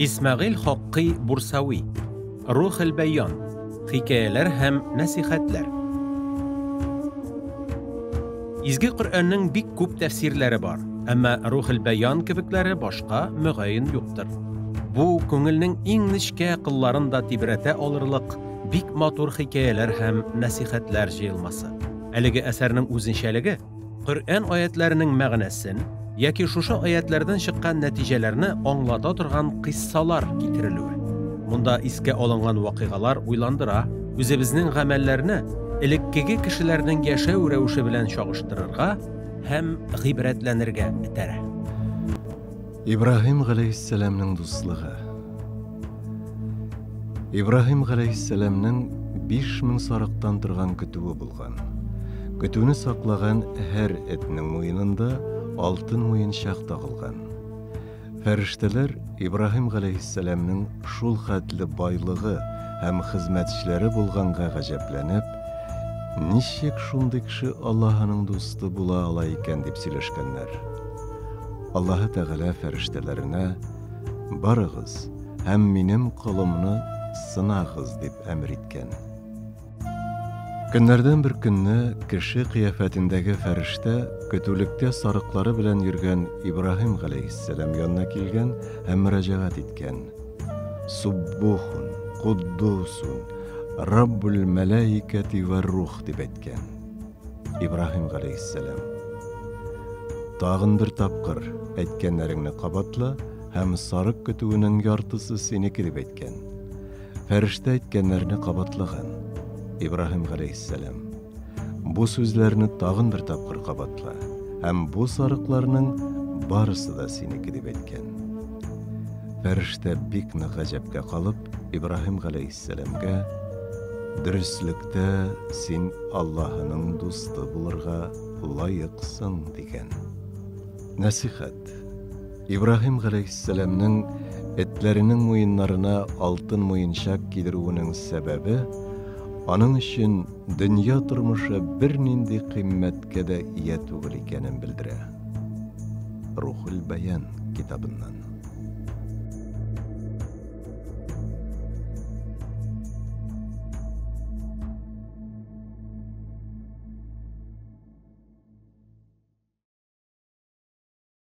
İsmail Hakkı Bursavi, Ruhul Beyan, Hikayeler hem Nasihatler. İzgi Kur'an'ın bik küp tefsirleri var, ama Ruhul Beyan kibikleri başka mügayin yoktur. Bu köngülnün en nişke kıllarında tibrete alırlık bik matur hikayeler hem nasihatler jayılması. Eligi eserinin uzunşeligi, Kur'an ayetlerinin mağnesin, yaki şuşu ayetlerden çıkan neticelerini anlata turgan kıssalar getirilüyor. Bunda iske alıngan vakigalar uylandıra, özümüzün gamellerini ilikkigi kişilerinin yaşav revuşu bilen çağıştırırga hem gibretlenirge itere. İbrahim aleyhisselamның dostluğu. İbrahim aleyhisselamның 5000 sarıqtan turgan kütübü bulgan. Kütübünü saklagan her etinin muyununda altın muyunşaq tağılgan. Ferişteler İbrahim aleyhisselamның şul xatlı baylığı hem hizmetçileri bulganға gajaplanıp, nişek şunday kişi Allah'ın dostu bula alayken dep söyleşkenler. Allah Teala feriştelerine barıgız hem benim kolumnu sınağız dep emir etken. Günlerden bir günne kişi kıyafetindeki ferişte kötülükte sarıkları bilen yürgen İbrahim aleyhisselam yanına kelgen hem müracaat etken. Subbuhun, kuddusun, Rabbul melaiketi ve ruh dep etken. İbrahim aleyhisselam tağın bir tapqır etkenlerini qabatla hem sarık kütüğünün yartısı seniki dep etken. Ferişte etkenlerini qabatlagan. İbrahim aleyhisselam bu sözlerini tağın bir tapqır qabatla hem bu sarıklarının barısı da seniki dep etken. Ferişte bik gajapga qalıp İbrahim aleyhisselamga dürüstlükte sen Allah'ın dostu bulurga layıqsın degen. Nasihat. İbrahim aleyhisselamның etlerinin muyunlarına altın muyunşak gidirüğünün sebebi onun için dünya turmuşa bir nindi kıymetke de iya tugul ekanin bildire. Ruhul Beyan kitabından.